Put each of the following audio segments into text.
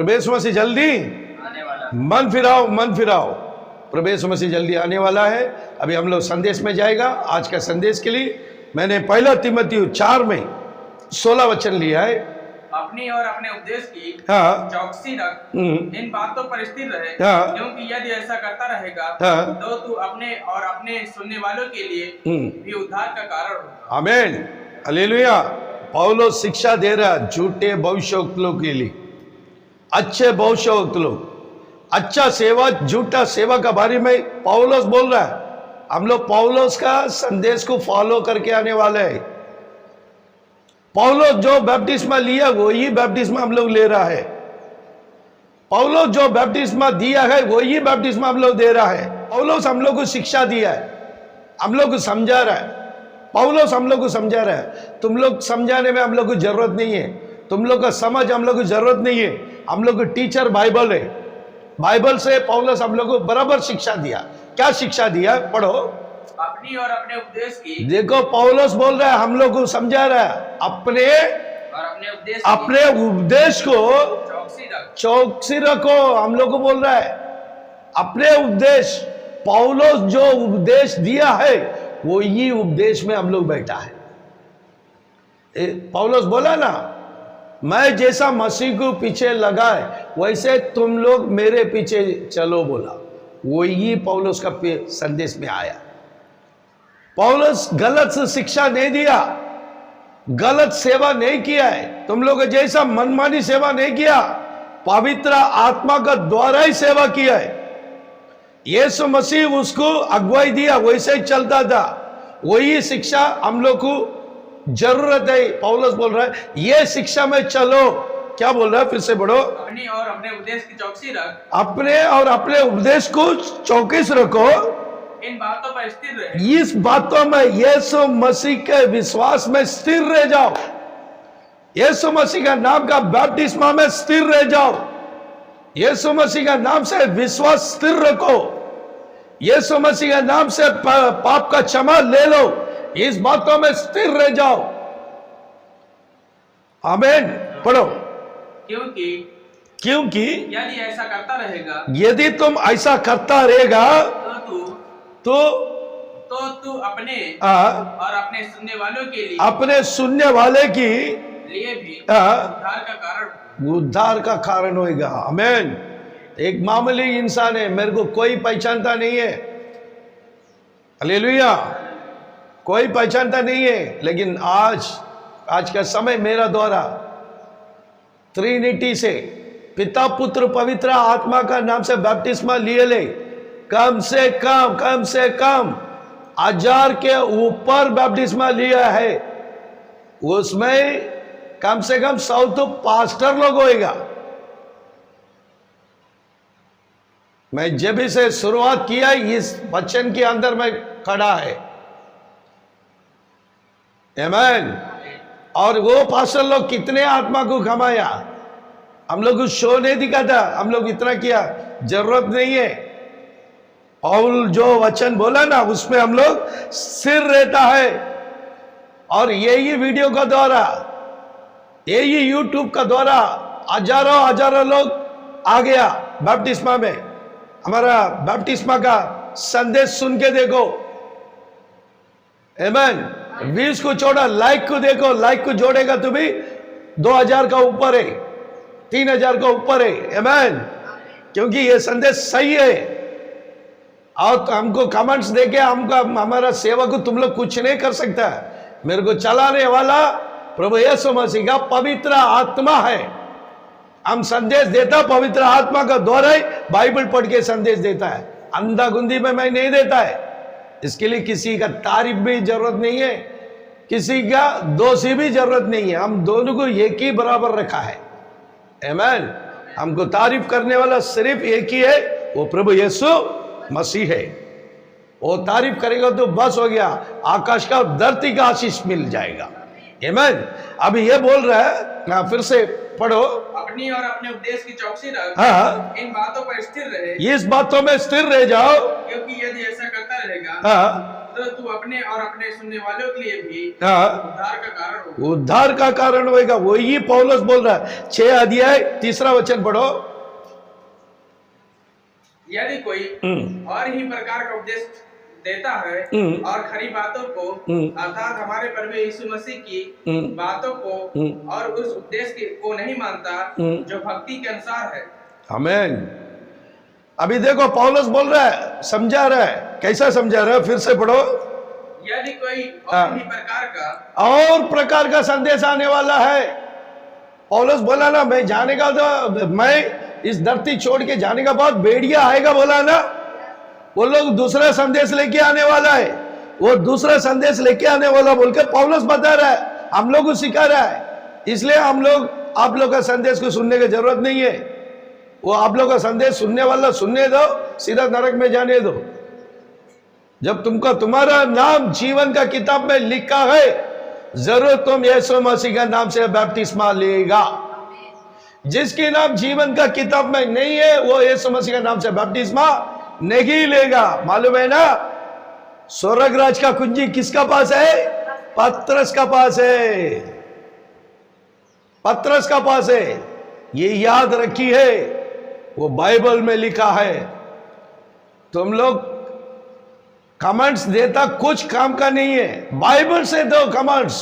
प्रभु यीशु मसीह जल्दी आने वाला है। मन फिराओ, मन फिराओ। प्रभु यीशु मसीह जल्दी आने वाला है। अभी हम लोग संदेश में जाएगा। आज का संदेश के लिए मैंने पहला तीमुथियुस 4 में 16 वचन लिया है। अपनी और अपने उपदेश की हाँ। चौकसी रख, हम्म। इन बातों पर स्थिर रहे, हाँ। क्योंकि यदि ऐसा करता रहेगा हाँ। तो तू अपने और अपने सुनने वालों के लिए भी उद्धार का कारण होगा। आमीन, हालेलुया। पौलुस शिक्षा दे रहा है झूठे भविष्यवक्तों के लिए, अच्छे भविष्यवक्ता लोग, अच्छा सेवा झूठा सेवा का बारे में पौलुस बोल रहा है। हम लोग पौलुस का संदेश को फॉलो करके आने वाले हैं। पौलुस जो बैप्टिस्मा लिया वही बैप्टिस्मा हम लोग ले रहा है। पौलुस जो बैप्टिस्मा दिया है वही बैप्टिस्मा हम लोग दे रहा है। पौलुस हम लोग को शिक्षा दिया है, हम लोग को समझा रहा है। पौलुस हम लोग को समझा रहा है। तुम लोग समझाने में हम लोग को जरूरत नहीं है, तुम लोग का समझ हम लोग को जरूरत नहीं है। हम लोग को टीचर बाइबल है। बाइबल से पौलुस हम लोग को बराबर शिक्षा दिया। क्या शिक्षा दिया? पढ़ो। अपनी और अपने उपदेश की, देखो पौलुस बोल रहा है, हम लोग को समझा रहा है, अपने और अपने उपदेश को चौकसी रख, चौकसी रखो। हम लोग को बोल रहा है अपने उपदेश। पौलुस जो उपदेश दिया है वो ही उपदेश में हम लोग बैठा है। पौलुस बोला ना, मैं जैसा मसीह को पीछे लगा है वैसे तुम लोग मेरे पीछे चलो बोला। वही पौलुस का संदेश में आया। पौलुस गलत शिक्षा नहीं दिया, गलत सेवा नहीं किया है, तुम लोग जैसा मनमानी सेवा नहीं किया, पवित्र आत्मा का द्वारा ही सेवा किया है। यीशु मसीह उसको अगुवाई दिया, वैसे ही चलता था। वही शिक्षा हम लोग को जरूरत है। पौलुस बोल रहा है ये शिक्षा में चलो। क्या बोल रहा है? फिर से बढ़ो। अपनी और अपने उपदेश की चौकसी रख, अपने और अपने उपदेश को चौकस रखो, इन बातों पर स्थिर रहे, इस बातों में यीशु मसीह के विश्वास में स्थिर रह जाओ। यीशु मसीह का नाम का बपतिस्मा में स्थिर रह जाओ। यीशु मसीह का नाम से विश्वास स्थिर रखो। यीशु मसीह का नाम से पाप का क्षमा ले लो। इस बातों में स्थिर रह जाओ। आमीन, पढ़ो। क्योंकि यदि ऐसा करता रहेगा, यदि तुम ऐसा करता रहेगा तो तू अपने और अपने सुनने वालों के लिए, अपने सुनने वाले की लिए भी उद्धार का कारण होगा। आमीन। एक मामूली इंसान है, मेरे को कोई पहचानता नहीं है, हालेलुया, कोई पहचानता नहीं है, लेकिन आज का समय मेरा द्वारा ट्रिनिटी से पिता पुत्र पवित्र आत्मा का नाम से बपतिस्मा लिए ले। कम से कम 1000 के ऊपर बपतिस्मा लिया है। उसमें कम से कम 100 तो पास्टर लोग होएगा। मैं जब से शुरुआत किया इस वचन के अंदर में खड़ा है। आमीन। और वो पास्टर लोग कितने आत्मा को कमाया, हम लोग को शो नहीं दिखा था, हम लोग इतना किया, जरूरत नहीं है। पौल जो वचन बोला ना उसमें हम लोग स्थिर रहता है। और यही वीडियो का द्वारा, यही यूट्यूब का द्वारा हजारों लोग आ गया बपतिस्मा में। हमारा बपतिस्मा का संदेश सुन के देखो। आमीन। व्यूज को छोड़ा, लाइक को देखो, लाइक को जोड़ेगा तो भी 2000 का ऊपर है, 3000 का ऊपर है। आमीन। क्योंकि ये संदेश सही है। और हमको कमेंट्स देके हमारा सेवा को तुम लोग कुछ नहीं कर सकता। मेरे को चलाने वाला प्रभु यीशु मसीह का पवित्र आत्मा है। हम संदेश देता पवित्र आत्मा का द्वारा ही बाइबल पढ़ के संदेश देता है। अंधा गुंदी में मैं नहीं देता है। इसके लिए किसी का तारीफ भी जरूरत नहीं है, किसी का दोषी भी जरूरत नहीं है। हम दोनों को एक ही बराबर रखा है। आमीन। हमको तारीफ करने वाला सिर्फ एक ही है, वो प्रभु यीशु मसीह है। वो तारीफ करेगा तो बस हो गया, आकाश का धरती का आशीष मिल जाएगा। आमीन। अभी ये बोल रहा है, फिर से पढ़ो। अपनी और अपने उपदेश की चौकसी रख, हाँ, इन बातों पर स्थिर रहे, इस बातों में स्थिर रह जाओ, क्योंकि यदि ऐसा करता रहेगा तो तू अपने और अपने सुनने वालों के लिए भी हाँ, उद्धार का कारण हो। उद्धार का कारण होएगा। वही पौलुस बोल रहा है। 6 अध्याय 3 वचन पढ़ो। यदि कोई और ही प्रकार का उपदेश देता है और खरी बातों को अर्थात हमारे प्रभु यीशु मसीह की बातों को और उस उपदेश को नहीं मानता जो भक्ति के अनुसार है। आमीन। अभी देखो पौलुस बोल रहा है, समझा रहा है। कैसा समझा रहा है? फिर से पढ़ो। यदि कोई और प्रकार का संदेश आने वाला है। पौलुस बोला ना, मैं जाने का तो मैं इस धरती छोड़ के जाने का बाद भेड़िया आएगा, बोला ना। वो लोग दूसरा संदेश लेके आने वाला है। वो दूसरा संदेश लेके आने वाला बोल के पौलुस बता रहा है, हम लोग को सिखा रहा है। इसलिए हम लोग आप लोग का संदेश को सुनने की जरूरत नहीं है। वो आप लोग का संदेश सुनने वाला सुनने दो, सीधा नरक में जाने दो। जब तुमको तुम्हारा नाम जीवन का किताब में लिखा है, जरूर तुम यीशु मसीह का नाम से बपतिस्मा लेगा। जिसके नाम जीवन का किताब में नहीं है, वो यीशु मसीह का नाम से बपतिस्मा नहीं लेगा। मालूम है ना, स्वर्गराज का कुंजी किसका पास है? पतरस का पास है। पतरस का पास है। ये याद रखी है, वो बाइबल में लिखा है। तुम लोग कमेंट्स देता कुछ काम का नहीं है। बाइबल से दो कमेंट्स,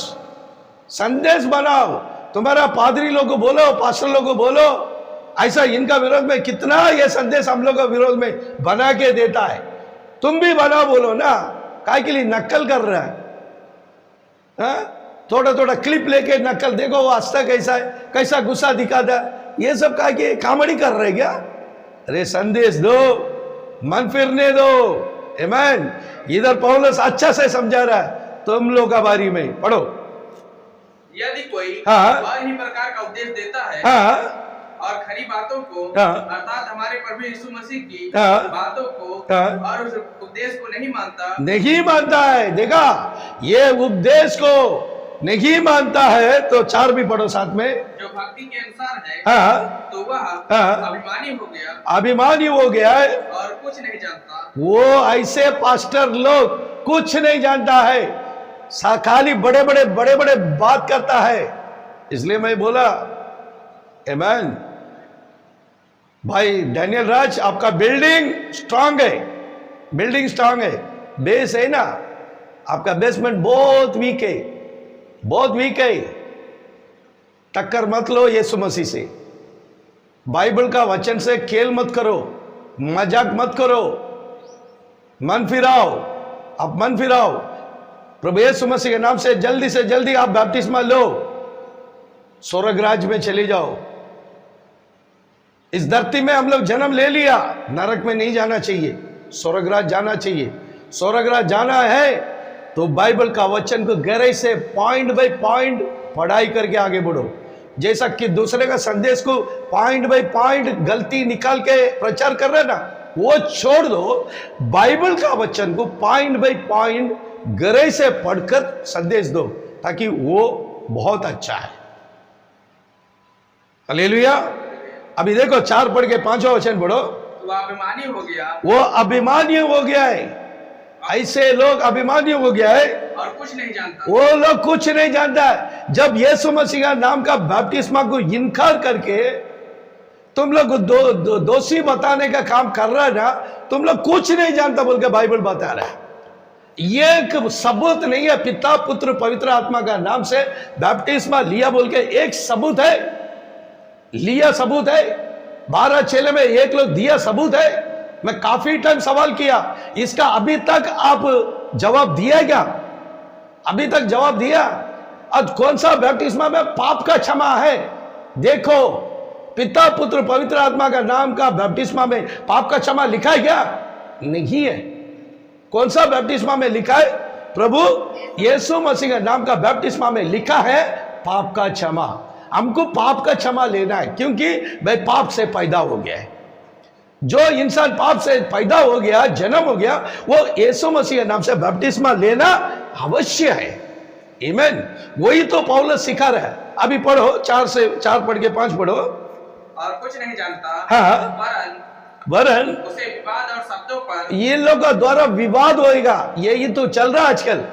संदेश बनाओ। तुम्हारा पादरी लोग को बोलो, पास्टर लोग को बोलो, ऐसा इनका विरोध में कितना ये संदेश हम लोग का विरोध में बना के देता है। तुम भी बनाओ, बोलो ना। काय के लिए नकल कर रहा है? थोड़ा थोड़ा क्लिप लेके नकल, देखो वो हंसता कैसा है, कैसा गुस्सा दिखाता है। ये सब काय के कॉमेडी कर रहे क्या? अरे संदेश दो, मन फिरने दो। आमीन। इधर पौलुस अच्छा से समझा रहा है। तुम लोग का बारी में पढ़ो। यदि कोई और ही प्रकार का उपदेश देता है और खरी बातों को अर्थात हमारे प्रभु यीशु मसीह की बातों को और उस उपदेश को नहीं मानता है। देखा, ये उपदेश को नहीं मानता है। तो 4 भी पढ़ो साथ में। जो भक्ति के अनुसार है तो वह अभिमानी हो गया है और कुछ नहीं जानता। वो ऐसे पास्टर लोग कुछ नहीं जानता है, खाली बड़े बड़े बात करता है। इसलिए मैं बोला, आमीन भाई डैनियल राज, आपका बिल्डिंग स्ट्रांग है, बिल्डिंग स्ट्रांग है, बेस है ना। आपका बेसमेंट बहुत वीक है, बहुत वीक है। टक्कर मत लो यीशु मसीह से। बाइबल का वचन से खेल मत करो, मजाक मत करो, मन फिराओ। आप मन फिराओ, प्रभु यीशु मसीह के नाम से जल्दी आप बपतिस्मा लो, स्वर्ग राज्य में चले जाओ। इस धरती में हम लोग जन्म ले लिया, नरक में नहीं जाना चाहिए, स्वर्ग राज्य जाना चाहिए। स्वर्ग राज्य जाना है तो बाइबल का वचन को गहराई से पॉइंट बाय पॉइंट पढ़ाई करके आगे बढ़ो। जैसा कि दूसरे का संदेश को पॉइंट बाय पॉइंट गलती निकाल के प्रचार कर रहे ना, वो छोड़ दो। बाइबल का वचन को पॉइंट बाय पॉइंट गहराई से पढ़कर संदेश दो, ताकि वो बहुत अच्छा है। हालेलुया। अभी देखो 4 पढ़ के 5वां वचन पढ़ो। वो अभिमानी हो गया, वो अभिमानी हो गया है। ऐसे लोग अभिमानी हो गया है और कुछ नहीं जानता। वो लोग कुछ नहीं जानता है। जब यीशु मसीह का नाम का बपतिस्मा को इनकार करके तुम लोग दोषी बताने का काम कर रहा है ना, तुम लोग कुछ नहीं जानता बोल के बाइबल बता रहा है। ये एक सबूत नहीं है, पिता पुत्र पवित्र आत्मा का नाम से बपतिस्मा लिया बोल के एक सबूत है, लिया सबूत है। 12 चेले में एक लोग दिया सबूत है। मैं काफी टाइम सवाल किया, इसका अभी तक आप जवाब दिया क्या? अभी तक जवाब दिया? आज कौन सा बपतिस्मा में पाप का क्षमा है? देखो, पिता पुत्र पवित्र आत्मा का नाम का बपतिस्मा में पाप का क्षमा लिखा है क्या? नहीं है। कौन सा बपतिस्मा में लिखा है? प्रभु यीशु मसीह का नाम का बपतिस्मा में लिखा है पाप का क्षमा। हमको पाप का क्षमा लेना है, क्योंकि भाई पाप से पैदा हो गया है। जो इंसान पाप से पैदा हो गया, जन्म हो गया, वो यीशु मसीह के नाम से बपतिस्मा लेना अवश्य है। आमीन। वही तो पौलुस सिखा रहा है। अभी पढ़ो 4 से 4 पढ़ के 5 पढ़ो। और कुछ नहीं जानता, वरन उसे विवाद और शब्दों पर ये लोग का द्वारा विवाद होएगा। यही तो चल रहा आजकल,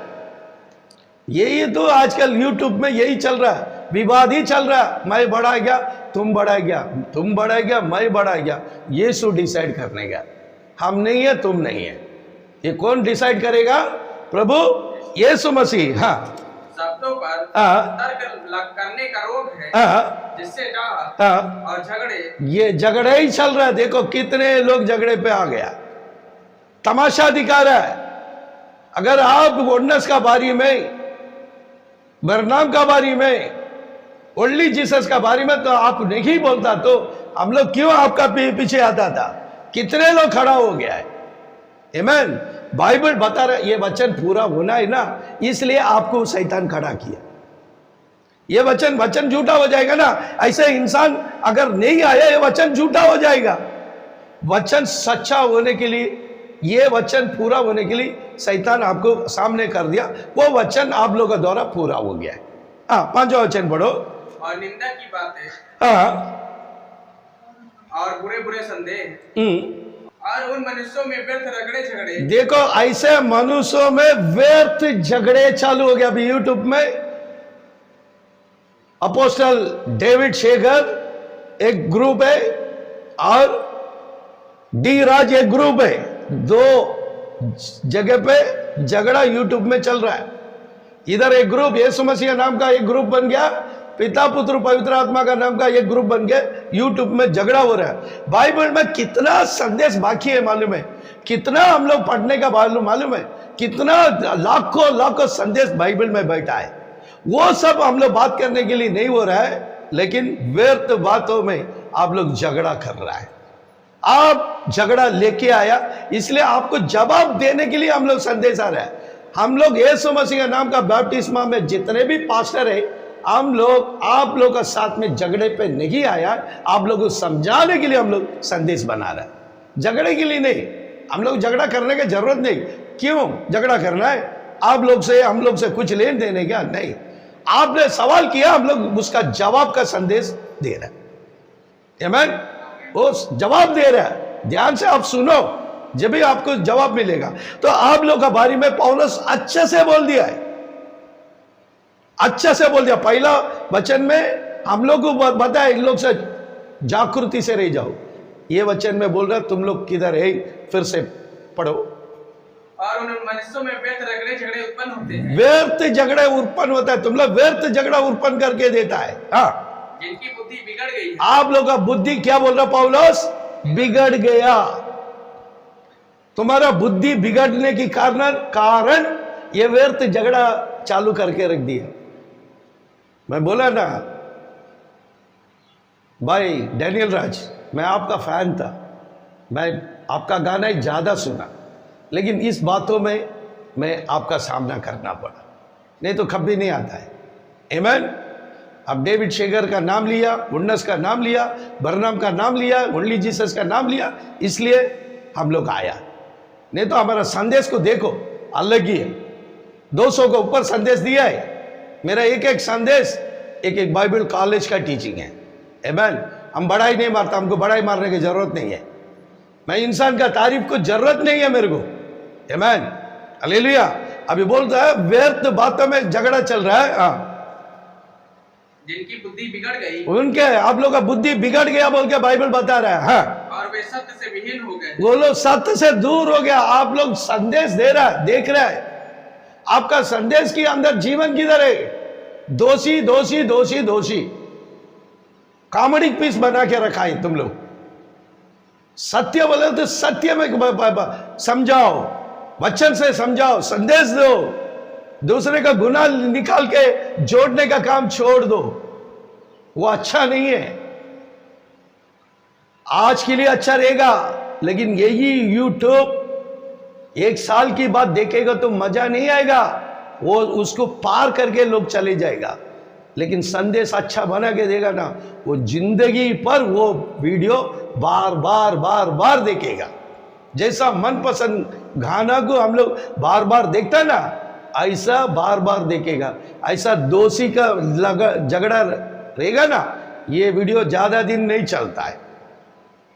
यही तो आजकल यूट्यूब में यही चल रहा है, विवाद ही चल रहा है। मैं बड़ा गया, तुम बड़ा गया, तुम बड़ा गया, मैं बड़ा गया। यीशु डिसाइड करने का, हम नहीं है, तुम नहीं है। ये कौन डिसाइड करेगा? प्रभु यीशु मसीह। हाँ, शब्दों पर तर्क करने का रोग है, जिससे डाह और झगड़े, ये झगड़े ही चल रहा है। देखो कितने लोग झगड़े पे आ गया, तमाशा दिखा रहा है। अगर आप वोडनेस का बारी में, बरनाम का बारी में, ओनली जीसस का बारी में तो आप नहीं बोलता तो हम लोग क्यों आपका पीछे आता था? कितने लोग खड़ा हो गया है। आमीन। बाइबल बता रहा है ये वचन पूरा होना है ना, इसलिए आपको शैतान खड़ा किया। ये वचन झूठा हो जाएगा ना, ऐसे इंसान अगर नहीं आया ये वचन झूठा हो जाएगा। वचन सच्चा होने के लिए, ये वचन पूरा होने के लिए शैतान आपको सामने कर दिया। वो वचन आप लोगों के द्वारा पूरा हो गया है। हाँ, 5वां वचन पढ़ो। और निंदा की बातें, हाँ, और बुरे बुरे संदेह, और उन मनुष्यों में व्यर्थ रगड़े झगड़े। देखो ऐसे मनुष्यों में व्यर्थ झगड़े चालू हो गया। अभी यूट्यूब में अपोस्टल डेविड शेगर एक ग्रुप है और डी राज एक ग्रुप है। दो जगह पे झगड़ा यूट्यूब में चल रहा है। इधर एक ग्रुप यीशु मसीह नाम का एक ग्रुप बन गया, पिता पुत्र पवित्र आत्मा का नाम का एक ग्रुप बन गया। यूट्यूब में झगड़ा हो रहा है। बाइबल में कितना संदेश बाकी है मालूम है? कितना हम लोग पढ़ने का मालूम है? कितना लाखों लाखों संदेश बाइबल में बैठा है। वो सब हम लोग बात करने के लिए नहीं हो रहा है, लेकिन व्यर्थ बातों में आप लोग झगड़ा कर रहा है। आप झगड़ा लेके आया, इसलिए आपको जवाब देने के लिए हम लोग संदेश आ रहा है। हम लोग यीशु मसीह के नाम का बपतिस्मा में जितने भी पास्टर है, हम लोग आप लोग का साथ में झगड़े पे नहीं आया। आप लोग को समझाने के लिए हम लोग संदेश बना रहे हैं, झगड़े के लिए नहीं। हम लोग झगड़ा करने की जरूरत नहीं। क्यों झगड़ा करना है? आप लोग से हम लोग से कुछ लेन देने क्या नहीं। आपने सवाल किया, हम लोग उसका जवाब का संदेश दे रहे हैं। आमीन। वो जवाब दे रहा है, ध्यान से आप सुनो, जब भी आपको जवाब मिलेगा। तो आप लोग का बारे में पौलुस अच्छे से बोल दिया है, अच्छा से बोल दिया। पहला वचन में हम लोग को बताया इन लोग से जागृति से रह जाओ। ये वचन में बोल रहा तुम लोग किधर है, फिर से पढ़ो। और उन मनुष्यों में व्यर्थ रगड़े झगड़े उत्पन्न होते हैं। व्यर्थ झगड़े उत्पन्न होता है। तुम लोग व्यर्थ झगड़ा उत्पन्न करके देता है। हाँ, जिनकी बुद्धि बिगड़ गई है। आप लोग का बुद्धि क्या बोल रहा पौलुस? बिगड़ गया। तुम्हारा बुद्धि बिगड़ने की कारण ये व्यर्थ झगड़ा चालू करके रख दिया। मैं बोला ना भाई डैनियल राज, मैं आपका फैन था, मैं आपका गाना ही ज्यादा सुना, लेकिन इस बातों में मैं आपका सामना करना पड़ा, नहीं तो कभी नहीं आता है। आमीन। अब डेविड शेगर का नाम लिया, वोडनेस का नाम लिया, बरनाम का नाम लिया, ओनली जीसस का नाम लिया, इसलिए हम लोग आया। नहीं तो हमारा संदेश को देखो अलग ही है। 200 के ऊपर संदेश दिया है। मेरा एक एक संदेश एक एक बाइबल कॉलेज का टीचिंग है। आमीन। हम बड़ाई नहीं मारता, हमको बड़ाई मारने की जरूरत नहीं है। मैं इंसान का तारीफ को जरूरत नहीं है मेरे को। आमीन। हालेलुया। अभी बोलता है व्यर्थ बातों में झगड़ा चल रहा है। हाँ, जिनकी बुद्धि बिगड़ गई, उनके आप लोग का बुद्धि बिगड़ गया बोल के बाइबल बता रहा है। हाँ, और वे सत्य से विहीन हो गए। वो लोग सत्य से दूर हो गया। आप लोग संदेश दे रहा है, देख रहा है, आपका संदेश के अंदर जीवन किधर है? दोषी दोषी दोषी दोषी, कॉमेडी पीस बना के रखा है तुम लोग। सत्य बोले तो सत्य में समझाओ, वचन से समझाओ, संदेश दो। दूसरे का गुनाह निकाल के जोड़ने का काम छोड़ दो, वो अच्छा नहीं है। आज के लिए अच्छा रहेगा, लेकिन यही यूट्यूब 1 साल की बात देखेगा तो मजा नहीं आएगा। वो उसको पार करके लोग चले जाएगा। लेकिन संदेश अच्छा बना के देगा ना, वो जिंदगी पर वो वीडियो बार बार बार बार देखेगा। जैसा मनपसंद गाना को हम लोग बार बार देखता ना, ऐसा बार बार देखेगा। ऐसा दोषी का झगड़ा रहेगा ना, ये वीडियो ज्यादा दिन नहीं चलता है।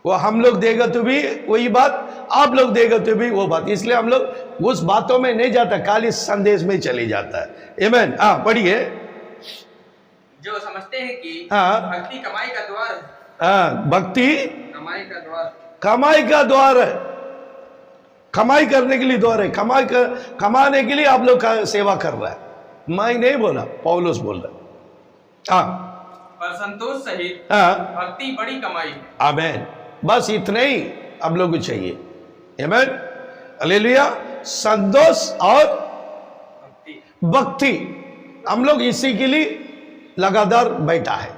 वो हम लोग देगा तो भी वही बात, आप लोग देगा तो भी वो बात। इसलिए हम लोग उस बातों में नहीं जाता, खाली संदेश में चली जाता है। आमीन। हाँ पढ़िए। जो समझते हैं कि हाँ। भक्ति कमाई का द्वार है। हाँ, भक्ति कमाई का द्वार, कमाई का द्वार है, कमाई करने के लिए द्वार है। कमाने के लिए आप लोग का सेवा कर रहा है। मैं नहीं बोला, पौलुस बोल रहा। हाँ पर संतोष सहित हाँ, भक्ति बड़ी कमाई है। आमीन। बस इतना ही आप लोग को चाहिए। आमीन, हालेलुया। संतोष और भक्ति, हम लोग इसी के लिए लगातार बैठा है।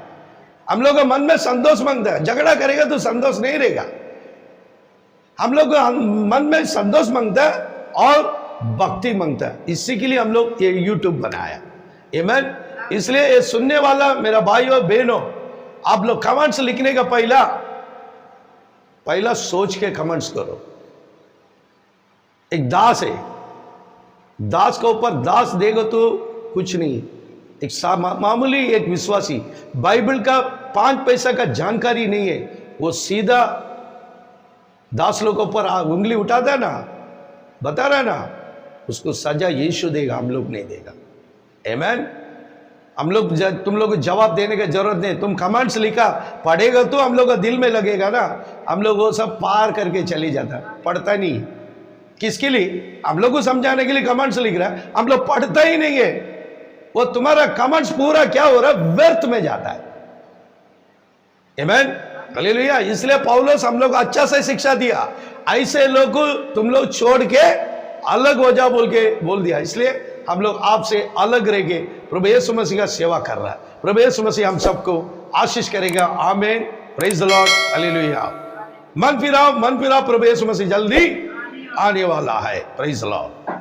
हम लोग का मन में संतोष मांगता है, झगड़ा करेगा तो संतोष नहीं रहेगा। हम लोग का मन में संतोष मांगता है और भक्ति मांगता है। इसी के लिए हम लोग ये यूट्यूब बनाया। आमीन। इसलिए ये सुनने वाला मेरा भाई और बहनों, आप लोग कमेंट्स लिखने का पहला सोच के कमेंट्स करो। एक दास है, दास के ऊपर दास देगा तो कुछ नहीं। एक मामूली एक विश्वासी, बाइबल का 5 पैसा का जानकारी नहीं है, वो सीधा दास लोग के ऊपर उंगली उठाता है ना, बता रहा है ना, उसको सजा यीशु देगा, हम लोग नहीं देगा। आमीन। हम लोग तुम लोग को जवाब देने की जरूरत नहीं। तुम कमेंट्स लिखा पढ़ेगा तो हम लोग का दिल में लगेगा ना। हम लोग वो सब पार करके चली जाता, पढ़ता नहीं। किसके लिए? हम लोग को समझाने के लिए कमेंट्स लिख रहा है, हम लोग पढ़ता ही नहीं है। वो तुम्हारा कमेंट्स पूरा क्या हो रहा है? व्यर्थ में जाता है। आमीन, हालेलुया। इसलिए पौलुस हम लोग अच्छा से शिक्षा दिया, ऐसे लोग को तुम लोग छोड़ के अलग हो जाओ बोल दिया। इसलिए हम लोग आपसे अलग रह के प्रभु यीशु मसीह का सेवा कर रहा है। प्रभु यीशु मसीह हम सबको आशीष करेगा। आमीन, प्रेज द लॉर्ड, हालेलुया। मन फिराओ, प्रभु यीशु मसीह जल्दी आने वाला है। Praise the Lord.